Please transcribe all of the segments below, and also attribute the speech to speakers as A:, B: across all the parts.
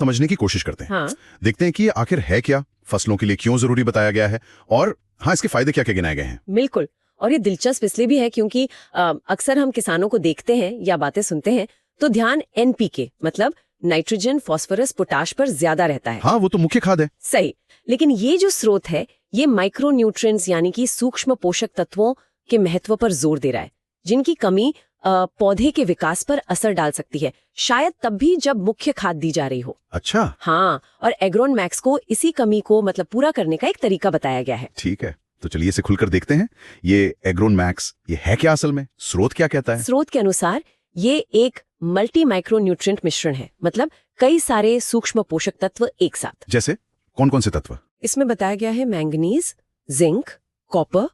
A: समझने की कोशिश करते हैं।
B: हाँ
A: देखते हैं कि ये आखिर है क्या, फसलों के लिए क्यों जरूरी बताया गया है, और हाँ, इसके फायदे क्या क्या गिनाए गए हैं।
B: बिल्कुल। और ये दिलचस्प इसलिए भी है क्योंकि अक्सर हम किसानों को देखते हैं या बातें सुनते हैं तो ध्यान एनपीके मतलब नाइट्रोजन, फास्फोरस, पोटाश पर ज्यादा रहता है।
A: हाँ, वो तो मुख्य खाद है।
B: सही। लेकिन ये जो स्रोत है ये माइक्रो न्यूट्रिएंट्स यानी कि सूक्ष्म पोषक तत्वों के महत्व पर जोर दे रहा है, जिनकी कमी पौधे के विकास पर असर डाल सकती है, शायद तब भी जब मुख्य खाद दी जा रही हो।
A: अच्छा,
B: हाँ, और एग्रोन मैक्स को इसी कमी को मतलब पूरा करने का एक तरीका बताया गया है।
A: ठीक है, तो चलिए इसे खुलकर देखते हैं। ये एग्रोन मैक्स, ये है क्या असल में, स्रोत क्या कहता है?
B: स्रोत के अनुसार ये एक मल्टी माइक्रो न्यूट्रिएंट मिश्रण है, मतलब कई सारे सूक्ष्म पोषक तत्व एक साथ।
A: जैसे कौन कौन से तत्व?
B: इसमें बताया गया है मैंगनीज, जिंक, कॉपर,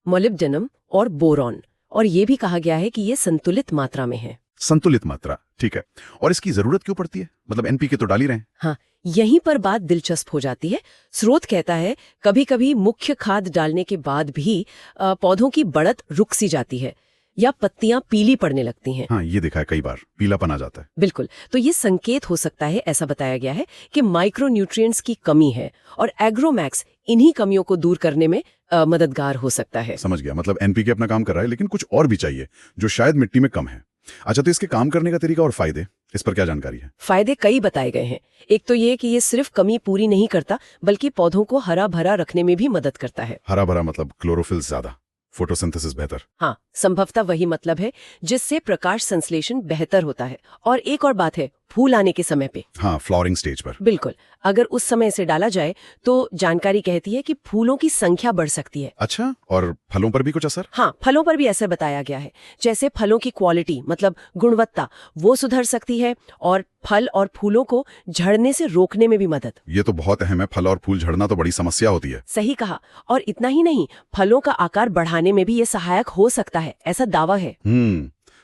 B: मोलिब्डेनम और बोरॉन। और ये भी कहा गया है कि ये संतुलित मात्रा में है।
A: संतुलित मात्रा, ठीक है। और इसकी जरूरत क्यों पड़ती है? मतलब एनपीके तो डाल ही रहे हैं।
B: हाँ, यहीं पर बात दिलचस्प हो जाती है। स्रोत कहता है कभी कभी मुख्य खाद डालने के बाद भी पौधों की बढ़त रुक सी जाती है या पत्तियां पीली पड़ने लगती हैं।
A: हाँ, ये देखा है कई बार, पीलापन आ जाता है।
B: बिल्कुल। तो ये संकेत हो सकता है, ऐसा बताया गया है कि माइक्रो न्यूट्रिएंट्स की कमी है और एग्रोमैक्स इन्हीं कमियों को दूर करने में मददगार हो सकता है।
A: समझ गया, मतलब एनपीके अपना काम कर रहा है, लेकिन कुछ और भी चाहिए जो शायद मिट्टी में कम है। अच्छा, तो इसके काम करने का तरीका और फायदे, इस पर क्या जानकारी है?
B: फायदे कई बताए गए हैं। एक तो ये कि ये सिर्फ कमी पूरी नहीं करता बल्कि पौधों को हरा भरा रखने में भी मदद करता है।
A: हरा भरा मतलब क्लोरोफिल ज्यादा, फोटोसिंथेसिस बेहतर।
B: हाँ, संभवतः वही मतलब है, जिससे प्रकाश संश्लेषण बेहतर होता है। और एक और बात है, फूल आने के समय पे।
A: हाँ, फ्लावरिंग स्टेज पर।
B: बिल्कुल, अगर उस समय से डाला जाए तो जानकारी कहती है कि फूलों की संख्या बढ़ सकती है।
A: अच्छा, और फलों पर भी कुछ असर?
B: हाँ, फलों पर भी असर बताया गया है। जैसे फलों की क्वालिटी मतलब गुणवत्ता वो सुधर सकती है और फल और फूलों को झड़ने से रोकने में भी मदद।
A: ये तो बहुत अहम है, फल और फूल झड़ना तो बड़ी समस्या होती है।
B: सही कहा। और इतना ही नहीं, फलों का आकार बढ़ाने में भी ये सहायक हो सकता है, ऐसा दावा है।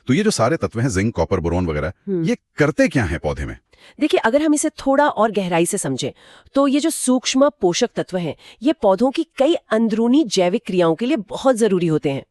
A: तो ये जो सारे तत्व हैं, जिंक, कॉपर, बोरॉन वगैरह, ये करते क्या हैं पौधे में?
B: देखिए, अगर हम इसे थोड़ा और गहराई से समझें तो ये जो सूक्ष्म पोषक तत्व हैं ये पौधों की कई अंदरूनी जैविक क्रियाओं के लिए बहुत जरूरी होते हैं।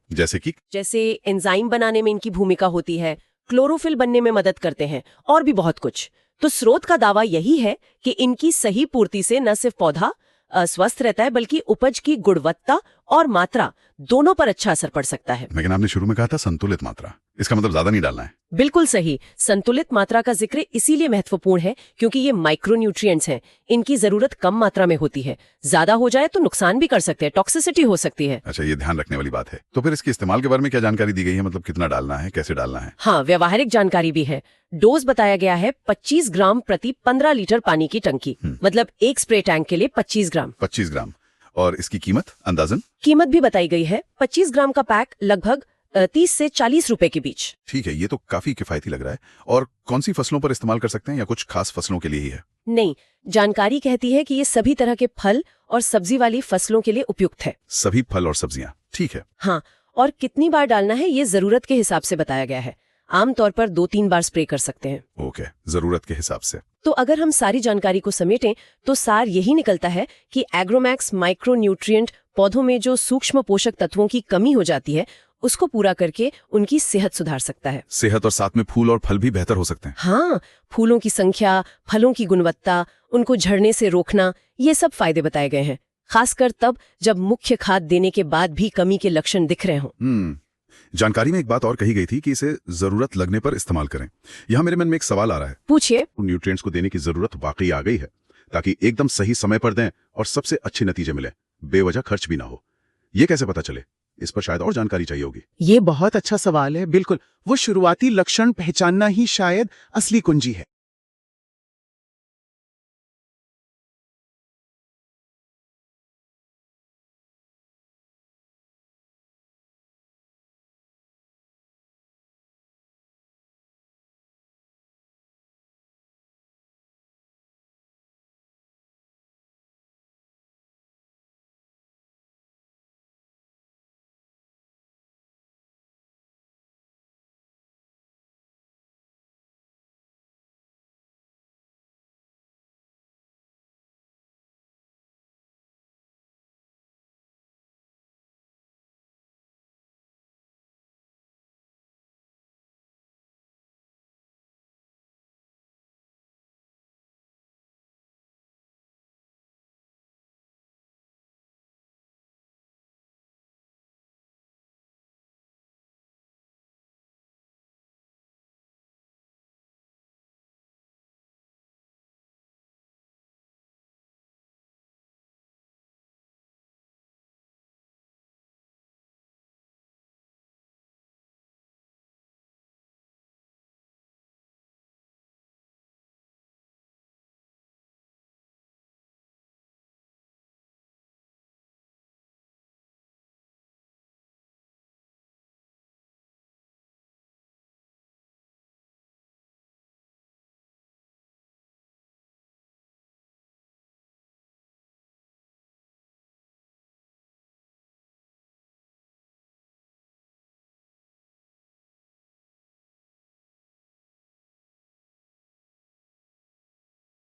B: जैसे एंजाइम बनाने में इनकी भूमिका होती है, क्लोरोफिल बनने में मदद करते हैं और भी बहुत कुछ। तो स्रोत का दावा यही है कि इनकी सही पूर्ति से न सिर्फ पौधा स्वस्थ रहता है बल्कि उपज की गुणवत्ता और मात्रा दोनों पर अच्छा असर पड़ सकता है।
A: लेकिन आपने शुरू में कहा था संतुलित मात्रा, इसका मतलब ज्यादा नहीं डालना है?
B: बिल्कुल सही। संतुलित मात्रा का जिक्र इसीलिए महत्वपूर्ण है क्योंकि ये माइक्रोन्यूट्रिएंट्स हैं, इनकी जरूरत कम मात्रा में होती है। ज्यादा हो जाए तो नुकसान भी कर सकते हैं, टॉक्सिसिटी हो सकती है।
A: अच्छा, ये ध्यान रखने वाली बात है। तो फिर इसके इस्तेमाल के बारे में क्या जानकारी दी गई है, मतलब कितना डालना है, कैसे डालना है?
B: हाँ, व्यवहारिक जानकारी भी है। डोज बताया गया है 25 ग्राम प्रति 15 लीटर पानी की टंकी, मतलब एक स्प्रे टैंक के लिए 25 ग्राम।
A: 25 ग्राम। और इसकी कीमत अंदाजन?
B: कीमत भी बताई गई है। 25 ग्राम का पैक लगभग 30 से 40 रुपए के बीच।
A: ठीक है, ये तो काफी किफायती लग रहा है। और कौन सी फसलों पर इस्तेमाल कर सकते हैं या कुछ खास फसलों के लिए ही है?
B: नहीं, जानकारी कहती है कि ये सभी तरह के फल और सब्जी वाली फसलों के लिए उपयुक्त है।
A: सभी फल और सब्जियां, ठीक है।
B: हाँ, और कितनी बार डालना है ये जरूरत के हिसाब से बताया गया है। आमतौर पर 2-3 बार स्प्रे कर सकते हैं।
A: ओके, जरूरत के हिसाब से।
B: तो अगर हम सारी जानकारी को समेटें तो सार यही निकलता है कि एग्रोमैक्स माइक्रो न्यूट्रिएंट पौधों में जो सूक्ष्म पोषक तत्वों की कमी हो जाती है उसको पूरा करके उनकी सेहत सुधार सकता है।
A: सेहत और साथ में फूल और फल भी बेहतर हो सकते हैं।
B: हाँ, फूलों की संख्या, फलों की गुणवत्ता, उनको झड़ने से रोकना, ये सब फायदे बताए गए हैं, खासकर तब जब मुख्य खाद देने के बाद भी कमी के लक्षण दिख रहे हों।
A: जानकारी में एक बात और कही गई थी कि इसे जरूरत लगने पर इस्तेमाल करें। यहाँ मेरे मन में एक सवाल आ रहा है।
B: पूछिए।
A: न्यूट्रिएंट्स को देने की जरूरत वाकई आ गई है, ताकि एकदम सही समय पर दें और सबसे अच्छे नतीजे मिले, बेवजह खर्च भी ना हो। ये कैसे पता चले? इस पर शायद और जानकारी चाहिए होगी।
C: ये बहुत अच्छा सवाल है। बिल्कुल, वो शुरुआती लक्षण पहचानना ही शायद असली कुंजी है।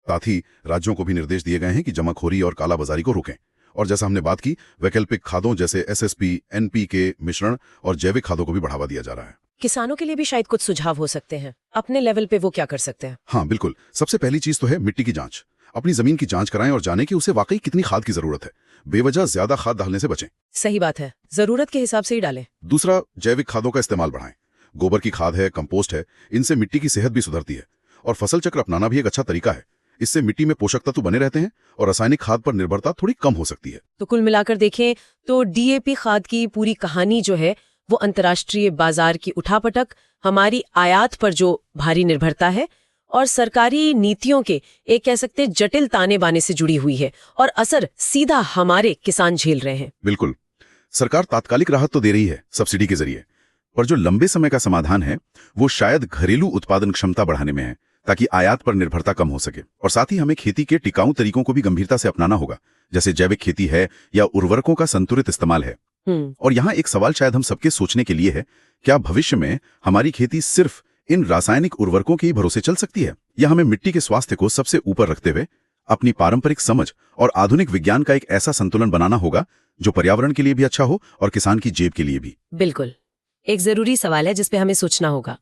A: साथ ही राज्यों को भी निर्देश दिए गए हैं कि जमाखोरी और कालाबाजारी को रोकें। और जैसा हमने बात की, वैकल्पिक खादों जैसे एसएसपी, एनपीके मिश्रण और जैविक खादों को भी बढ़ावा दिया जा रहा है।
B: किसानों के लिए भी शायद कुछ सुझाव हो सकते हैं। अपने लेवल पे वो क्या कर सकते हैं?
A: हाँ बिल्कुल, सबसे पहली चीज तो है मिट्टी की जांच। अपनी जमीन की जांच कराएं और जानें कि उसे वाकई कितनी खाद की जरूरत है। बेवजह ज्यादा खाद डालने से बचें।
B: सही बात है, जरूरत के हिसाब से ही डालें।
A: दूसरा, जैविक खादों का इस्तेमाल बढ़ाएं। गोबर की खाद है, कंपोस्ट है, इनसे मिट्टी की सेहत भी सुधरती है। और फसल चक्र अपनाना भी एक अच्छा तरीका है। इससे मिट्टी में पोषक तत्व बने रहते हैं और रासायनिक खाद पर निर्भरता थोड़ी कम हो सकती है।
B: तो कुल मिलाकर देखें तो डीएपी खाद की पूरी कहानी जो है वो अंतर्राष्ट्रीय बाजार की उठापटक, हमारी आयात पर जो भारी निर्भरता है और सरकारी नीतियों के एक कह सकते जटिल ताने बाने से जुड़ी हुई है, और असर सीधा हमारे किसान झेल रहे हैं।
A: बिल्कुल, सरकार तात्कालिक राहत तो दे रही है सब्सिडी के जरिए, पर जो लंबे समय का समाधान है वो शायद घरेलू उत्पादन क्षमता बढ़ाने में है, ताकि आयात पर निर्भरता कम हो सके। और साथ ही हमें खेती के टिकाऊ तरीकों को भी गंभीरता से अपनाना होगा, जैसे जैविक खेती है या उर्वरकों का संतुलित इस्तेमाल है। और यहाँ एक सवाल शायद हम सबके सोचने के लिए है, क्या भविष्य में हमारी खेती सिर्फ इन रासायनिक उर्वरकों के ही भरोसे चल सकती है, या हमें मिट्टी के स्वास्थ्य को सबसे ऊपर रखते हुए अपनी पारंपरिक समझ और आधुनिक विज्ञान का एक ऐसा संतुलन बनाना होगा जो पर्यावरण के लिए भी अच्छा हो और किसान की जेब के लिए भी?
B: बिल्कुल, एक जरूरी सवाल है जिस पे हमें सोचना होगा।